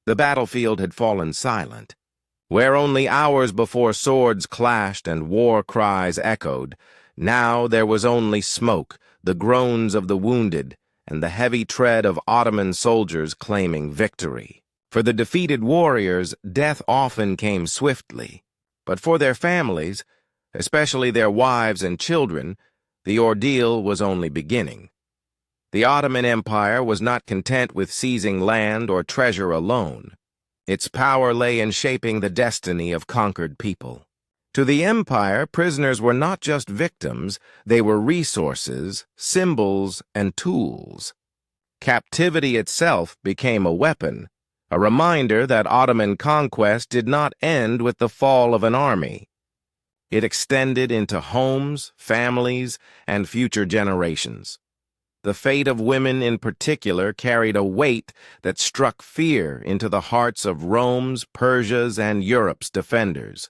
The battlefield had fallen silent. Where only hours before swords clashed and war cries echoed, now there was only smoke, the groans of the wounded, and the heavy tread of Ottoman soldiers claiming victory. For the defeated warriors, death often came swiftly, but for their families, especially their wives and children, the ordeal was only beginning. The Ottoman Empire was not content with seizing land or treasure alone. Its power lay in shaping the destiny of conquered people. To the empire, prisoners were not just victims, they were resources, symbols, and tools. Captivity itself became a weapon, a reminder that Ottoman conquest did not end with the fall of an army. It extended into homes, families, and future generations. The fate of women in particular carried a weight that struck fear into the hearts of Rome's, Persia's, and Europe's defenders.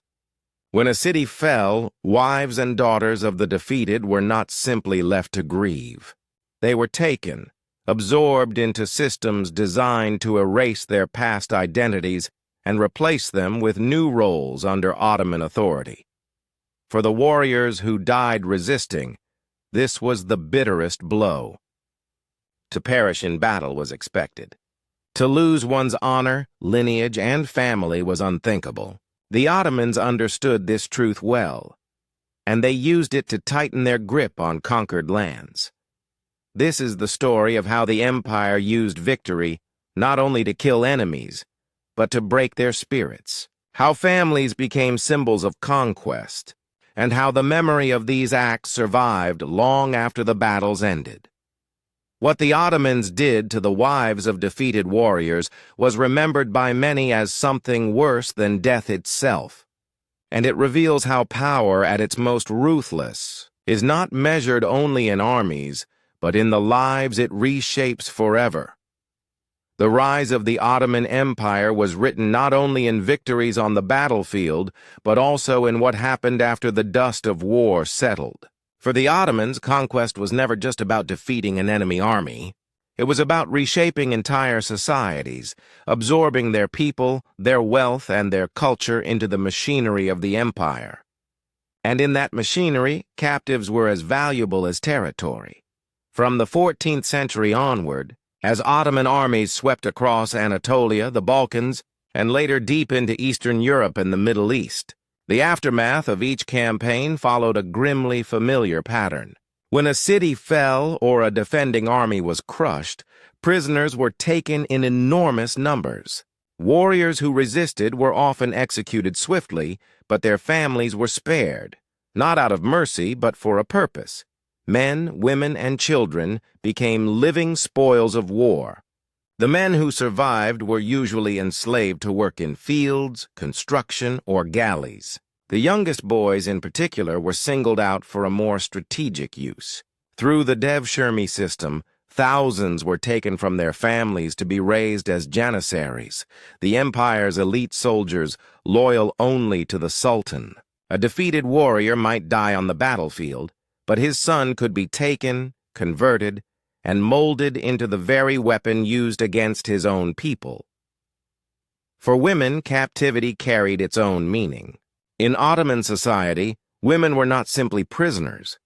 When a city fell, wives and daughters of the defeated were not simply left to grieve. They were taken, absorbed into systems designed to erase their past identities and replace them with new roles under Ottoman authority. For the warriors who died resisting, this was the bitterest blow. To perish in battle was expected. To lose one's honor, lineage, and family was unthinkable. The Ottomans understood this truth well, and they used it to tighten their grip on conquered lands. This is the story of how the empire used victory not only to kill enemies, but to break their spirits, how families became symbols of conquest, and how the memory of these acts survived long after the battles ended. What the Ottomans did to the wives of defeated warriors was remembered by many as something worse than death itself, and it reveals how power at its most ruthless is not measured only in armies, but in the lives it reshapes forever. The rise of the Ottoman Empire was written not only in victories on the battlefield, but also in what happened after the dust of war settled. For the Ottomans, conquest was never just about defeating an enemy army. It was about reshaping entire societies, absorbing their people, their wealth, and their culture into the machinery of the empire. And in that machinery, captives were as valuable as territory. From the 14th century onward, as Ottoman armies swept across Anatolia, the Balkans, and later deep into Eastern Europe and the Middle East, the aftermath of each campaign followed a grimly familiar pattern. When a city fell or a defending army was crushed, prisoners were taken in enormous numbers. Warriors who resisted were often executed swiftly, but their families were spared, not out of mercy, but for a purpose. Men, women, and children became living spoils of war. The men who survived were usually enslaved to work in fields, construction, or galleys. The youngest boys in particular were singled out for a more strategic use. Through the Devshirme system, thousands were taken from their families to be raised as janissaries, the empire's elite soldiers loyal only to the sultan. A defeated warrior might die on the battlefield, but his son could be taken, converted, and molded into the very weapon used against his own people. For women, captivity carried its own meaning. In Ottoman society, women were not simply prisoners.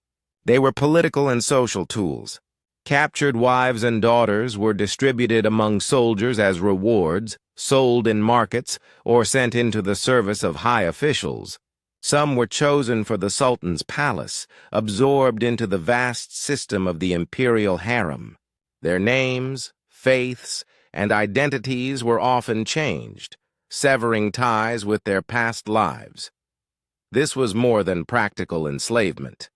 They were political and social tools. Captured wives and daughters were distributed among soldiers as rewards, sold in markets, or sent into the service of high officials. Some were chosen for the Sultan's palace, absorbed into the vast system of the imperial harem. Their names, faiths, and identities were often changed, severing ties with their past lives. This was more than practical enslavement.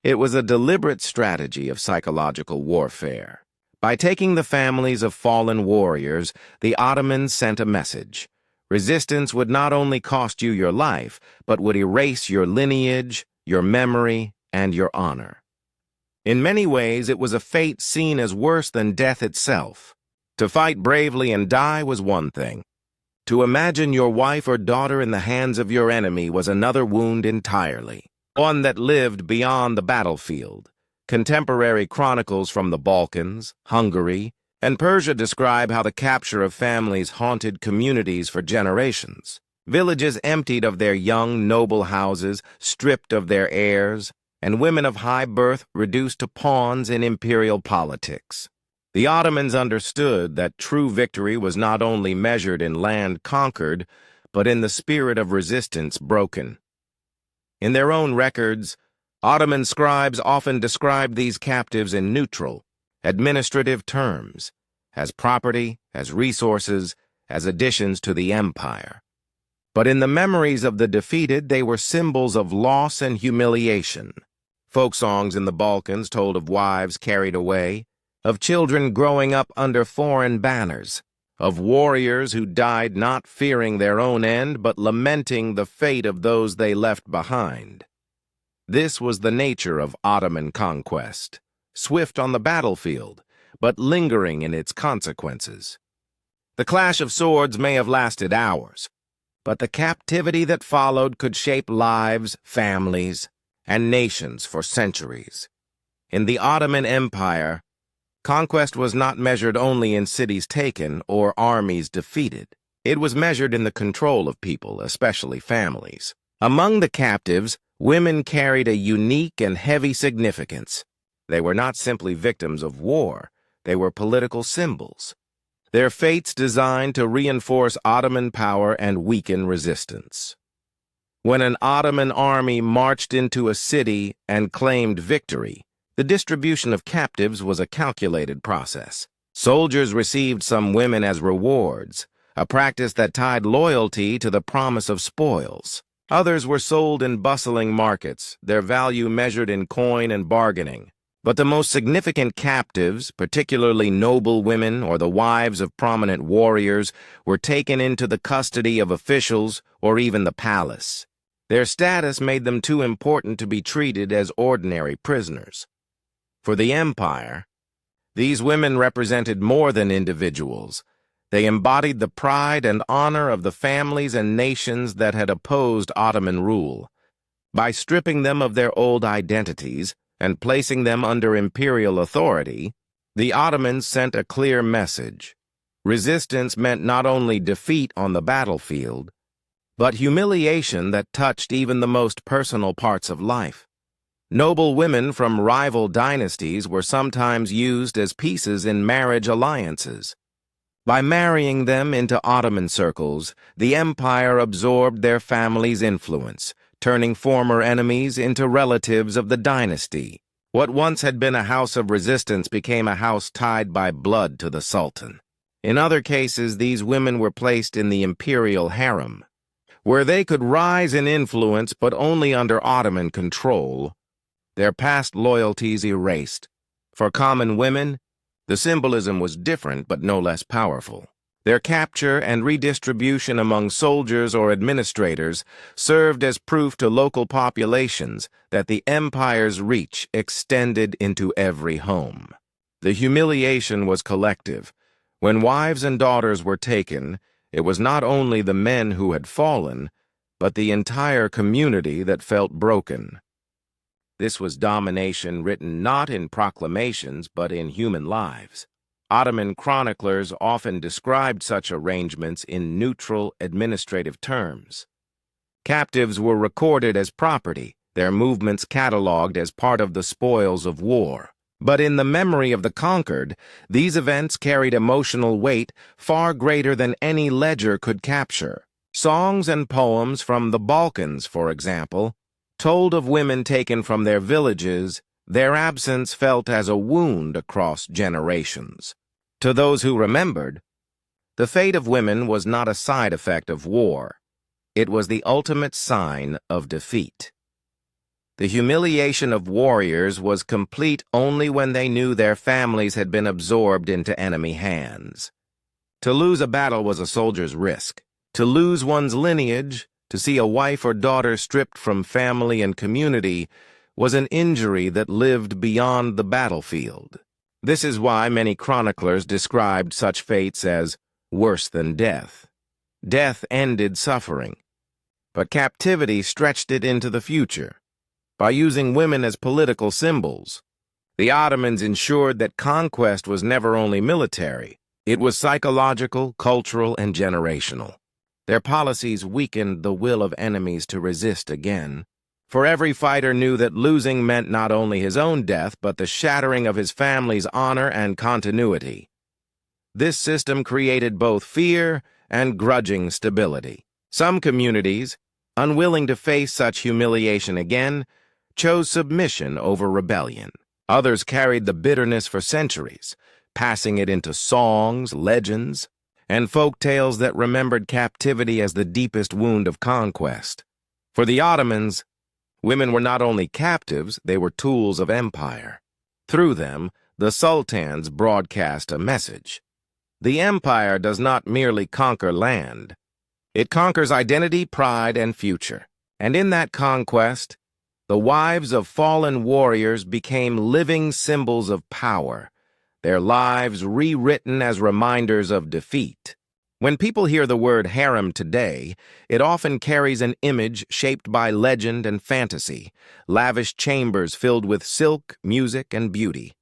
It was a deliberate strategy of psychological warfare. By taking the families of fallen warriors, the Ottomans sent a message. Resistance would not only cost you your life, but would erase your lineage, your memory, and your honor. In many ways, it was a fate seen as worse than death itself. To fight bravely and die was one thing. To imagine your wife or daughter in the hands of your enemy was another wound entirely, one that lived beyond the battlefield. Contemporary chronicles from the Balkans, Hungary, and Persia describe how the capture of families haunted communities for generations. Villages emptied of their young, noble houses, stripped of their heirs, and women of high birth reduced to pawns in imperial politics. The Ottomans understood that true victory was not only measured in land conquered, but in the spirit of resistance broken. In their own records, Ottoman scribes often described these captives in neutral, administrative terms, as property, as resources, as additions to the empire. But in the memories of the defeated, they were symbols of loss and humiliation. Folk songs in the Balkans told of wives carried away, of children growing up under foreign banners, of warriors who died not fearing their own end but lamenting the fate of those they left behind. This was the nature of Ottoman conquest, swift on the battlefield, but lingering in its consequences. The clash of swords may have lasted hours, but the captivity that followed could shape lives, families, and nations for centuries. In the Ottoman Empire, conquest was not measured only in cities taken or armies defeated. It was measured in the control of people, especially families. Among the captives, women carried a unique and heavy significance. They were not simply victims of war, they were political symbols. Their fates designed to reinforce Ottoman power and weaken resistance. When an Ottoman army marched into a city and claimed victory, the distribution of captives was a calculated process. Soldiers received some women as rewards, a practice that tied loyalty to the promise of spoils. Others were sold in bustling markets, their value measured in coin and bargaining. But the most significant captives, particularly noble women or the wives of prominent warriors, were taken into the custody of officials or even the palace. Their status made them too important to be treated as ordinary prisoners. For the empire, these women represented more than individuals. They embodied the pride and honor of the families and nations that had opposed Ottoman rule. By stripping them of their old identities and placing them under imperial authority, the Ottomans sent a clear message. Resistance meant not only defeat on the battlefield, but humiliation that touched even the most personal parts of life. Noble women from rival dynasties were sometimes used as pieces in marriage alliances. By marrying them into Ottoman circles, the empire absorbed their family's influence, turning former enemies into relatives of the dynasty. What once had been a house of resistance became a house tied by blood to the Sultan. In other cases, these women were placed in the imperial harem, where they could rise in influence but only under Ottoman control, their past loyalties erased. For common women, the symbolism was different but no less powerful. Their capture and redistribution among soldiers or administrators served as proof to local populations that the empire's reach extended into every home. The humiliation was collective. When wives and daughters were taken, it was not only the men who had fallen, but the entire community that felt broken. This was domination written not in proclamations but in human lives. Ottoman chroniclers often described such arrangements in neutral administrative terms. Captives were recorded as property, their movements catalogued as part of the spoils of war. But in the memory of the conquered, these events carried emotional weight far greater than any ledger could capture. Songs and poems from the Balkans, for example, told of women taken from their villages, their absence felt as a wound across generations. To those who remembered, the fate of women was not a side effect of war. It was the ultimate sign of defeat. The humiliation of warriors was complete only when they knew their families had been absorbed into enemy hands. To lose a battle was a soldier's risk. To lose one's lineage, to see a wife or daughter stripped from family and community, was an injury that lived beyond the battlefield. This is why many chroniclers described such fates as worse than death. Death ended suffering, but captivity stretched it into the future. By using women as political symbols, The Ottomans ensured that conquest was never only military. It was psychological, cultural, and generational. Their policies weakened the will of enemies to resist again. For every fighter knew that losing meant not only his own death, but the shattering of his family's honor and continuity. This system created both fear and grudging stability. Some communities, unwilling to face such humiliation again, chose submission over rebellion. Others carried the bitterness for centuries, passing it into songs, legends, and folk tales that remembered captivity as the deepest wound of conquest. For the Ottomans, women were not only captives, they were tools of empire. Through them, the sultans broadcast a message. The empire does not merely conquer land. It conquers identity, pride, and future. And in that conquest, the wives of fallen warriors became living symbols of power, their lives rewritten as reminders of defeat. When people hear the word harem today, it often carries an image shaped by legend and fantasy, lavish chambers filled with silk, music, and beauty.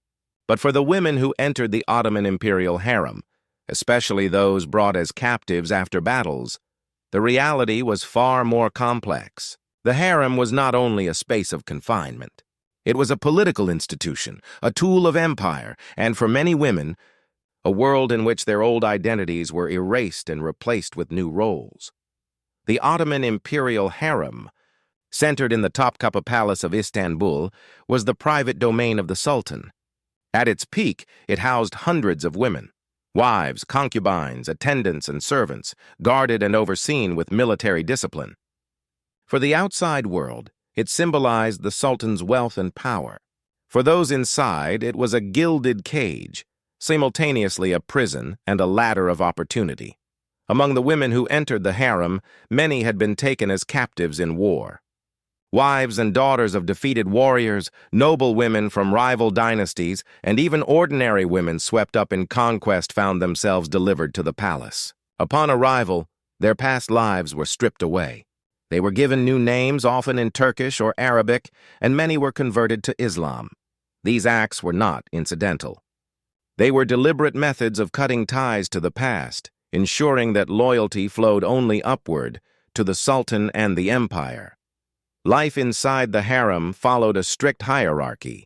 But for the women who entered the Ottoman imperial harem, especially those brought as captives after battles, the reality was far more complex. The harem was not only a space of confinement. It was a political institution, a tool of empire, and for many women, a world in which their old identities were erased and replaced with new roles. The Ottoman imperial harem, centered in the Topkapı Palace of Istanbul, was the private domain of the Sultan. At its peak, it housed hundreds of women, wives, concubines, attendants, and servants, guarded and overseen with military discipline. For the outside world, it symbolized the Sultan's wealth and power. For those inside, it was a gilded cage, simultaneously a prison and a ladder of opportunity. Among the women who entered the harem, many had been taken as captives in war. Wives and daughters of defeated warriors, noble women from rival dynasties, and even ordinary women swept up in conquest found themselves delivered to the palace. Upon arrival, their past lives were stripped away. They were given new names, often in Turkish or Arabic, and many were converted to Islam. These acts were not incidental. They were deliberate methods of cutting ties to the past, ensuring that loyalty flowed only upward to the Sultan and the empire. Life inside the harem followed a strict hierarchy.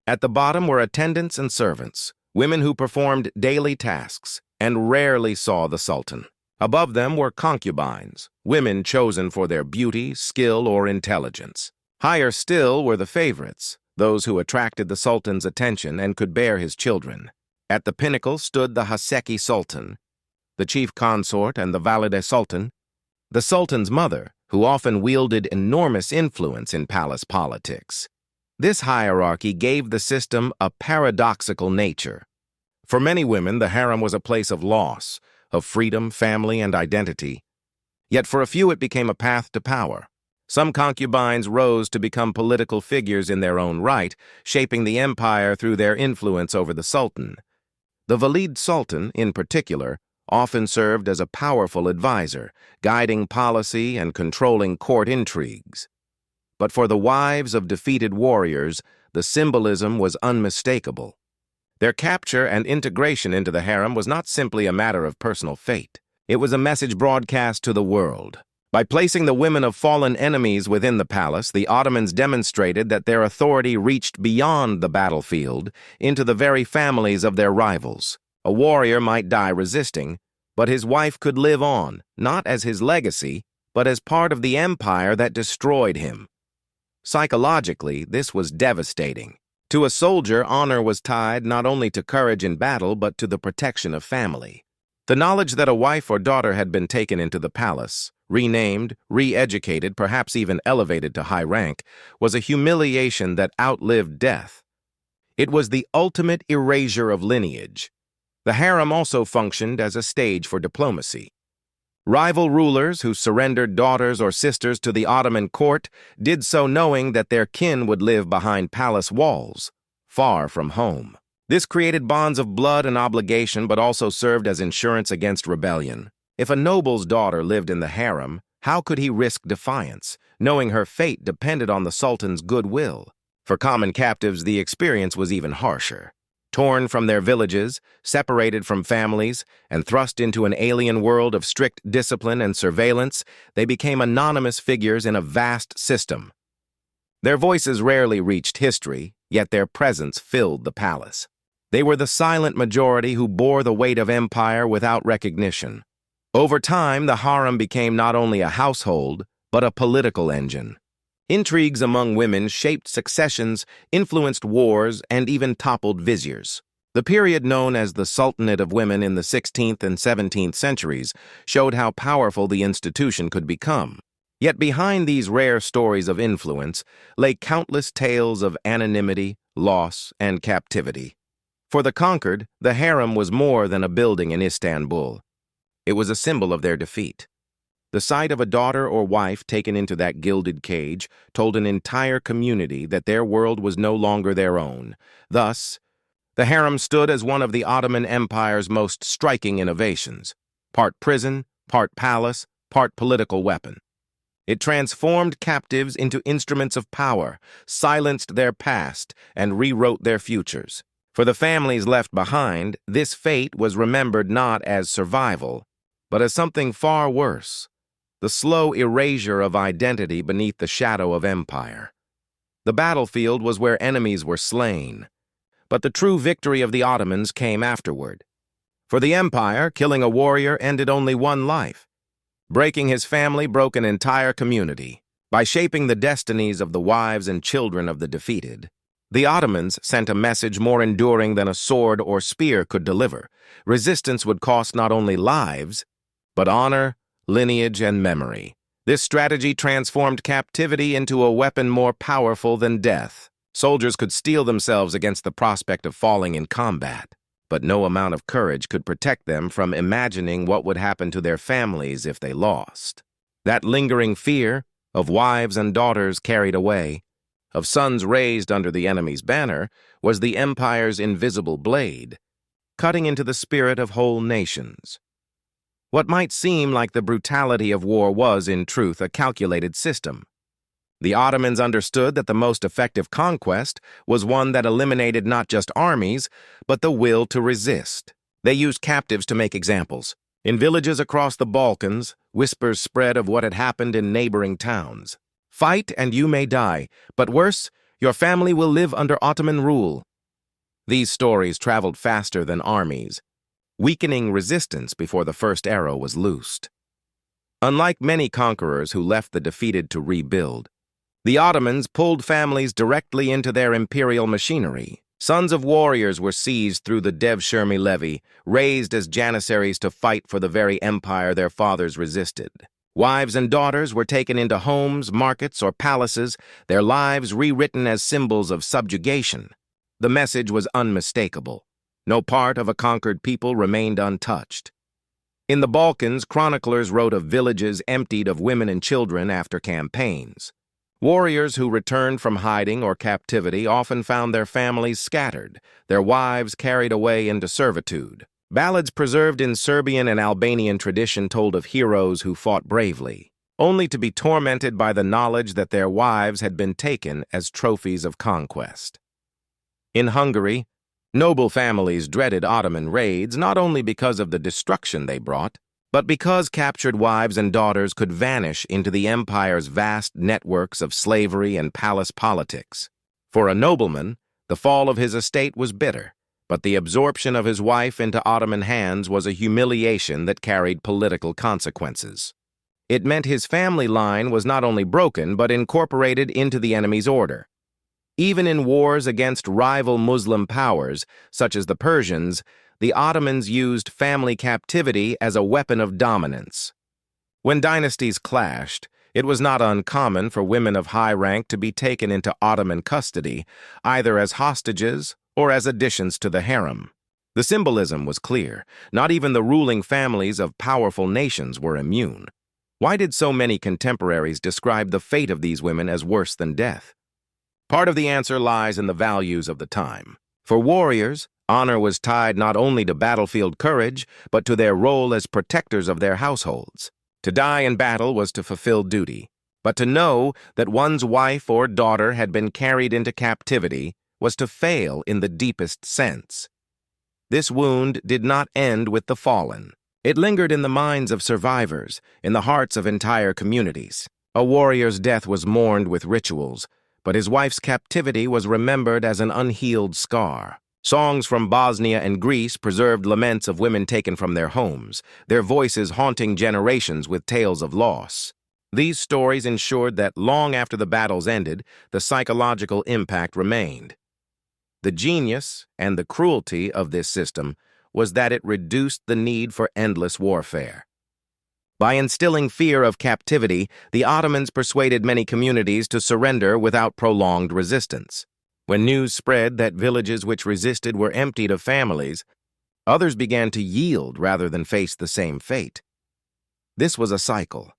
At the bottom were attendants and servants, women who performed daily tasks and rarely saw the Sultan. Above them were concubines, women chosen for their beauty, skill, or intelligence. Higher still were the favorites, those who attracted the Sultan's attention and could bear his children. At the pinnacle stood the Haseki Sultan, the chief consort, and the Valide Sultan, the Sultan's mother, who often wielded enormous influence in palace politics. This hierarchy gave the system a paradoxical nature. For many women, the harem was a place of loss, of freedom, family, and identity. Yet for a few it became a path to power. Some concubines rose to become political figures in their own right, shaping the empire through their influence over the Sultan. The Valide Sultan, in particular, often served as a powerful advisor, guiding policy and controlling court intrigues. But for the wives of defeated warriors, the symbolism was unmistakable. Their capture and integration into the harem was not simply a matter of personal fate. It was a message broadcast to the world. By placing the women of fallen enemies within the palace, the Ottomans demonstrated that their authority reached beyond the battlefield into the very families of their rivals. A warrior might die resisting, but his wife could live on, not as his legacy, but as part of the empire that destroyed him. Psychologically, this was devastating. To a soldier, honor was tied not only to courage in battle, but to the protection of family. The knowledge that a wife or daughter had been taken into the palace, renamed, re-educated, perhaps even elevated to high rank, was a humiliation that outlived death. It was the ultimate erasure of lineage. The harem also functioned as a stage for diplomacy. Rival rulers who surrendered daughters or sisters to the Ottoman court did so knowing that their kin would live behind palace walls, far from home. This created bonds of blood and obligation, but also served as insurance against rebellion. If a noble's daughter lived in the harem, how could he risk defiance, knowing her fate depended on the Sultan's goodwill? For common captives, the experience was even harsher. Torn from their villages, separated from families, and thrust into an alien world of strict discipline and surveillance, they became anonymous figures in a vast system. Their voices rarely reached history, yet their presence filled the palace. They were the silent majority who bore the weight of empire without recognition. Over time, the harem became not only a household, but a political engine. Intrigues among women shaped successions, influenced wars, and even toppled viziers. The period known as the Sultanate of Women in the 16th and 17th centuries showed how powerful the institution could become. Yet behind these rare stories of influence lay countless tales of anonymity, loss, and captivity. For the conquered, the harem was more than a building in Istanbul. It was a symbol of their defeat. The sight of a daughter or wife taken into that gilded cage told an entire community that their world was no longer their own. Thus, the harem stood as one of the Ottoman Empire's most striking innovations, part prison, part palace, part political weapon. It transformed captives into instruments of power, silenced their past, and rewrote their futures. For the families left behind, this fate was remembered not as survival, but as something far worse. The slow erasure of identity beneath the shadow of empire. The battlefield was where enemies were slain, but the true victory of the Ottomans came afterward. For the empire, killing a warrior ended only one life. Breaking his family broke an entire community. By shaping the destinies of the wives and children of the defeated, the Ottomans sent a message more enduring than a sword or spear could deliver. Resistance would cost not only lives, but honor, lineage, and memory. This strategy transformed captivity into a weapon more powerful than death. Soldiers could steel themselves against the prospect of falling in combat, but no amount of courage could protect them from imagining what would happen to their families if they lost. That lingering fear of wives and daughters carried away, of sons raised under the enemy's banner, was the empire's invisible blade, cutting into the spirit of whole nations. What might seem like the brutality of war was, in truth, a calculated system. The Ottomans understood that the most effective conquest was one that eliminated not just armies, but the will to resist. They used captives to make examples. In villages across the Balkans, whispers spread of what had happened in neighboring towns. Fight and you may die, but worse, your family will live under Ottoman rule. These stories traveled faster than armies, weakening resistance before the first arrow was loosed. Unlike many conquerors who left the defeated to rebuild, the Ottomans pulled families directly into their imperial machinery. Sons of warriors were seized through the Devshirme levy, raised as janissaries to fight for the very empire their fathers resisted. Wives and daughters were taken into homes, markets, or palaces, their lives rewritten as symbols of subjugation. The message was unmistakable. No part of a conquered people remained untouched. In the Balkans, chroniclers wrote of villages emptied of women and children after campaigns. Warriors who returned from hiding or captivity often found their families scattered, their wives carried away into servitude. Ballads preserved in Serbian and Albanian tradition told of heroes who fought bravely, only to be tormented by the knowledge that their wives had been taken as trophies of conquest. In Hungary, noble families dreaded Ottoman raids not only because of the destruction they brought, but because captured wives and daughters could vanish into the empire's vast networks of slavery and palace politics. For a nobleman, the fall of his estate was bitter, but the absorption of his wife into Ottoman hands was a humiliation that carried political consequences. It meant his family line was not only broken, but incorporated into the enemy's order. Even in wars against rival Muslim powers, such as the Persians, the Ottomans used family captivity as a weapon of dominance. When dynasties clashed, it was not uncommon for women of high rank to be taken into Ottoman custody, either as hostages or as additions to the harem. The symbolism was clear. Not even the ruling families of powerful nations were immune. Why did so many contemporaries describe the fate of these women as worse than death? Part of the answer lies in the values of the time. For warriors, honor was tied not only to battlefield courage, but to their role as protectors of their households. To die in battle was to fulfill duty. But to know that one's wife or daughter had been carried into captivity was to fail in the deepest sense. This wound did not end with the fallen. It lingered in the minds of survivors, in the hearts of entire communities. A warrior's death was mourned with rituals, but his wife's captivity was remembered as an unhealed scar. Songs from Bosnia and Greece preserved laments of women taken from their homes, their voices haunting generations with tales of loss. These stories ensured that long after the battles ended, the psychological impact remained. The genius and the cruelty of this system was that it reduced the need for endless warfare. By instilling fear of captivity, the Ottomans persuaded many communities to surrender without prolonged resistance. When news spread that villages which resisted were emptied of families, others began to yield rather than face the same fate. This was a cycle.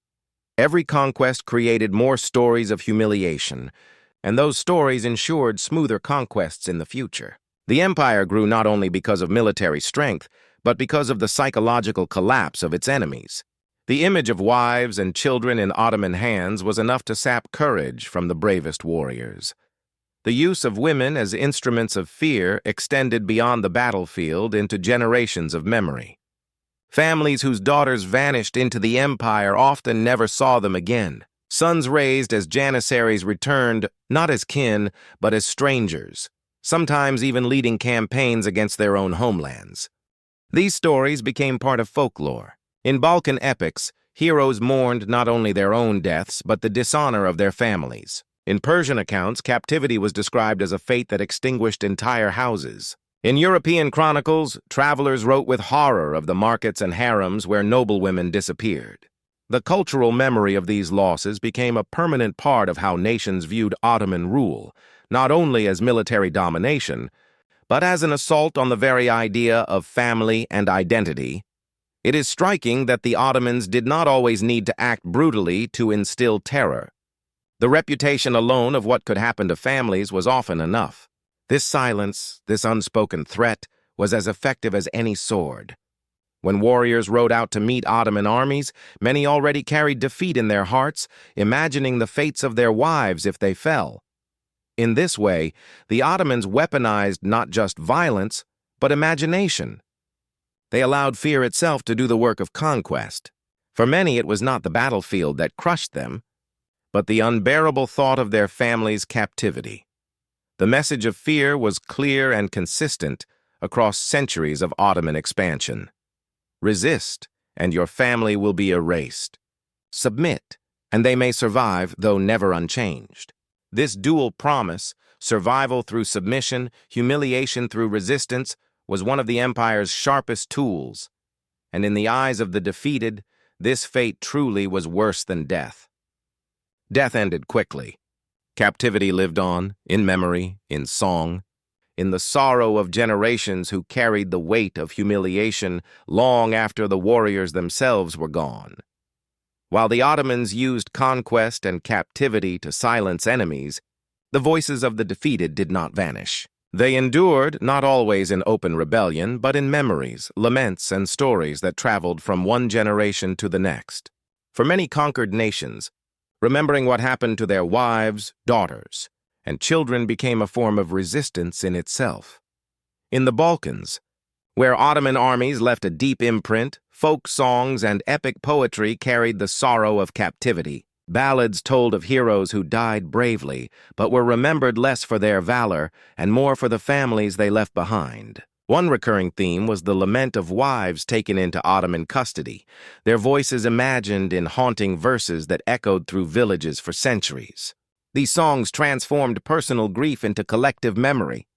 Every conquest created more stories of humiliation, and those stories ensured smoother conquests in the future. The empire grew not only because of military strength, but because of the psychological collapse of its enemies. The image of wives and children in Ottoman hands was enough to sap courage from the bravest warriors. The use of women as instruments of fear extended beyond the battlefield into generations of memory. Families whose daughters vanished into the empire often never saw them again. Sons raised as janissaries returned not as kin, but as strangers, sometimes even leading campaigns against their own homelands. These stories became part of folklore. In Balkan epics, heroes mourned not only their own deaths, but the dishonor of their families. In Persian accounts, captivity was described as a fate that extinguished entire houses. In European chronicles, travelers wrote with horror of the markets and harems where noblewomen disappeared. The cultural memory of these losses became a permanent part of how nations viewed Ottoman rule, not only as military domination, but as an assault on the very idea of family and identity. It is striking that the Ottomans did not always need to act brutally to instill terror. The reputation alone of what could happen to families was often enough. This silence, this unspoken threat, was as effective as any sword. When warriors rode out to meet Ottoman armies, many already carried defeat in their hearts, imagining the fates of their wives if they fell. In this way, the Ottomans weaponized not just violence, but imagination. They allowed fear itself to do the work of conquest. For many, it was not the battlefield that crushed them, but the unbearable thought of their family's captivity. The message of fear was clear and consistent across centuries of Ottoman expansion. Resist, and your family will be erased. Submit, and they may survive, though never unchanged. This dual promise, survival through submission, humiliation through resistance, was one of the empire's sharpest tools. And in the eyes of the defeated, this fate truly was worse than death. Death ended quickly. Captivity lived on, in memory, in song, in the sorrow of generations who carried the weight of humiliation long after the warriors themselves were gone. While the Ottomans used conquest and captivity to silence enemies, the voices of the defeated did not vanish. They endured, not always in open rebellion, but in memories, laments, and stories that traveled from one generation to the next. For many conquered nations, remembering what happened to their wives, daughters, and children became a form of resistance in itself. In the Balkans, where Ottoman armies left a deep imprint, folk songs and epic poetry carried the sorrow of captivity. Ballads told of heroes who died bravely, but were remembered less for their valor and more for the families they left behind. One recurring theme was the lament of wives taken into Ottoman custody, their voices imagined in haunting verses that echoed through villages for centuries. These songs transformed personal grief into collective memory,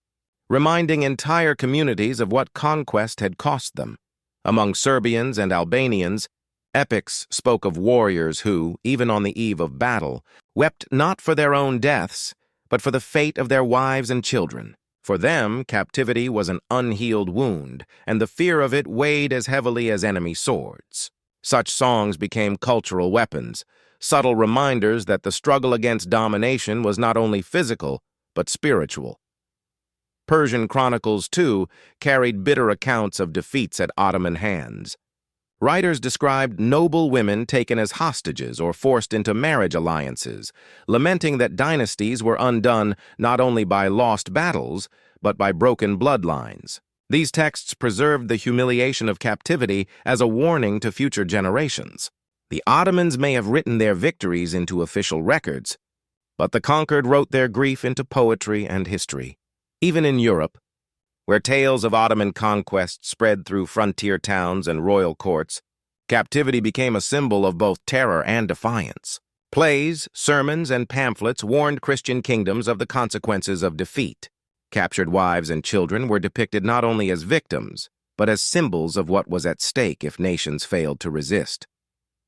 reminding entire communities of what conquest had cost them. Among Serbians and Albanians, epics spoke of warriors who, even on the eve of battle, wept not for their own deaths, but for the fate of their wives and children. For them, captivity was an unhealed wound, and the fear of it weighed as heavily as enemy swords. Such songs became cultural weapons, subtle reminders that the struggle against domination was not only physical, but spiritual. Persian chronicles, too, carried bitter accounts of defeats at Ottoman hands. Writers described noble women taken as hostages or forced into marriage alliances, lamenting that dynasties were undone not only by lost battles, but by broken bloodlines. These texts preserved the humiliation of captivity as a warning to future generations. The Ottomans may have written their victories into official records, but the conquered wrote their grief into poetry and history. Even in Europe, where tales of Ottoman conquest spread through frontier towns and royal courts, captivity became a symbol of both terror and defiance. Plays, sermons, and pamphlets warned Christian kingdoms of the consequences of defeat. Captured wives and children were depicted not only as victims, but as symbols of what was at stake if nations failed to resist.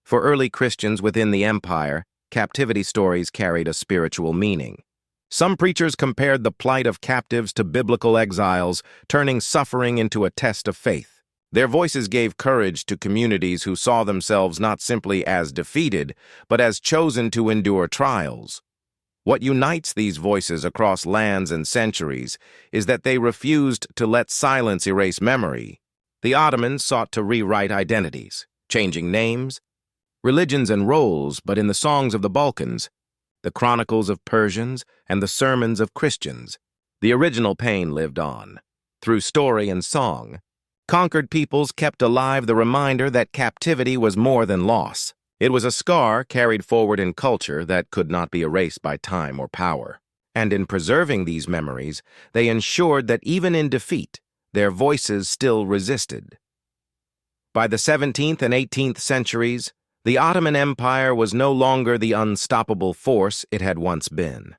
For early Christians within the empire, captivity stories carried a spiritual meaning. Some preachers compared the plight of captives to biblical exiles, turning suffering into a test of faith. Their voices gave courage to communities who saw themselves not simply as defeated, but as chosen to endure trials. What unites these voices across lands and centuries is that they refused to let silence erase memory. The Ottomans sought to rewrite identities, changing names, religions, and roles, but in the songs of the Balkans, the chronicles of Persians, and the sermons of Christians, the original pain lived on. Through story and song, conquered peoples kept alive the reminder that captivity was more than loss. It was a scar carried forward in culture that could not be erased by time or power. And in preserving these memories, they ensured that even in defeat, their voices still resisted. By the 17th and 18th centuries, the Ottoman Empire was no longer the unstoppable force it had once been.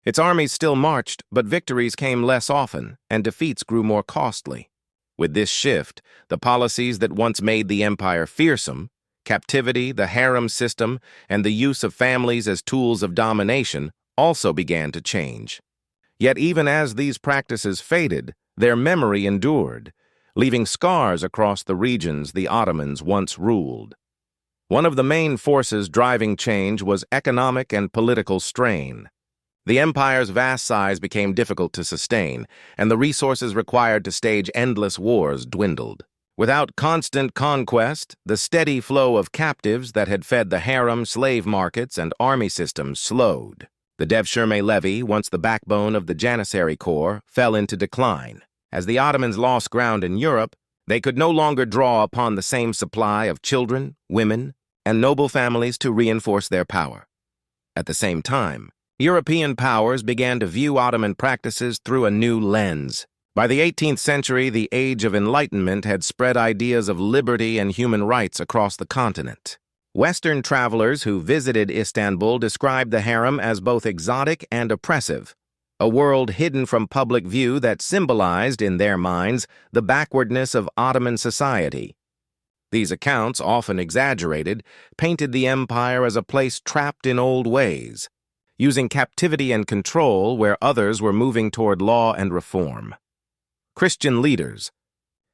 Its armies still marched, but victories came less often, and defeats grew more costly. With this shift, the policies that once made the empire fearsome, captivity, the harem system, and the use of families as tools of domination, also began to change. Yet even as these practices faded, their memory endured, leaving scars across the regions the Ottomans once ruled. One of the main forces driving change was economic and political strain. The empire's vast size became difficult to sustain, and the resources required to stage endless wars dwindled. Without constant conquest, the steady flow of captives that had fed the harem, slave markets, and army systems slowed. The Devshirme levy, once the backbone of the Janissary Corps, fell into decline. As the Ottomans lost ground in Europe, they could no longer draw upon the same supply of children, women, and noble families to reinforce their power. At the same time, European powers began to view Ottoman practices through a new lens. By the 18th century, the Age of Enlightenment had spread ideas of liberty and human rights across the continent. Western travelers who visited Istanbul described the harem as both exotic and oppressive, a world hidden from public view that symbolized, in their minds, the backwardness of Ottoman society. These accounts, often exaggerated, painted the empire as a place trapped in old ways, using captivity and control where others were moving toward law and reform. Christian leaders,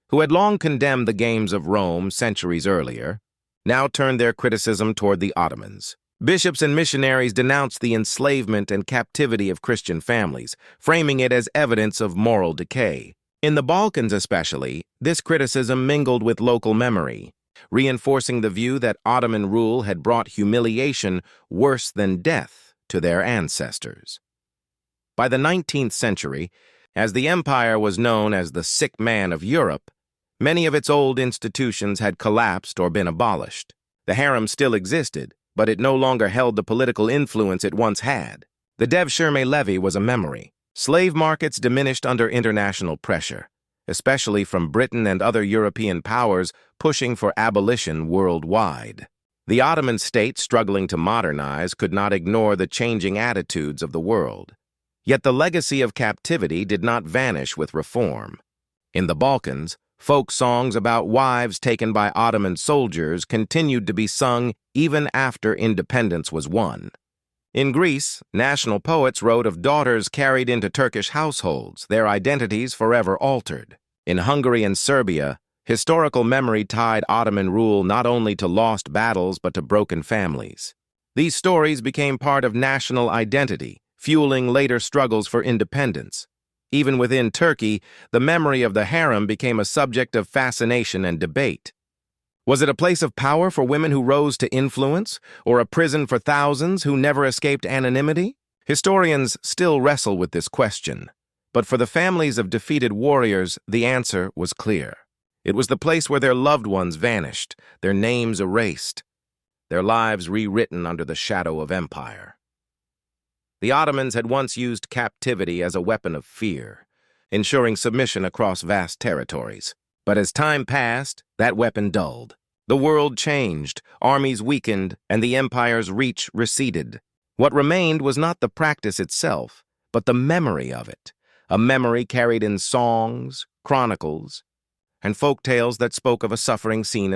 who had long condemned the games of Rome centuries earlier, now turned their criticism toward the Ottomans. Bishops and missionaries denounced the enslavement and captivity of Christian families, framing it as evidence of moral decay. In the Balkans especially, this criticism mingled with local memory, reinforcing the view that Ottoman rule had brought humiliation worse than death to their ancestors. By the 19th century, as the empire was known as the sick man of Europe, many of its old institutions had collapsed or been abolished. The harem still existed, but it no longer held the political influence it once had. The Devshirme levy was a memory. Slave markets diminished under international pressure, especially from Britain and other European powers pushing for abolition worldwide. The Ottoman state, struggling to modernize, could not ignore the changing attitudes of the world. Yet the legacy of captivity did not vanish with reform. In the Balkans, folk songs about wives taken by Ottoman soldiers continued to be sung even after independence was won. In Greece, national poets wrote of daughters carried into Turkish households, their identities forever altered. In Hungary and Serbia, historical memory tied Ottoman rule not only to lost battles but to broken families. These stories became part of national identity, fueling later struggles for independence. Even within Turkey, the memory of the harem became a subject of fascination and debate. Was it a place of power for women who rose to influence, or a prison for thousands who never escaped anonymity? Historians still wrestle with this question, but for the families of defeated warriors, the answer was clear. It was the place where their loved ones vanished, their names erased, their lives rewritten under the shadow of empire. The Ottomans had once used captivity as a weapon of fear, ensuring submission across vast territories. But as time passed, that weapon dulled. The world changed, armies weakened, and the empire's reach receded. What remained was not the practice itself, but the memory of it, a memory carried in songs, chronicles, and folk tales that spoke of a suffering seen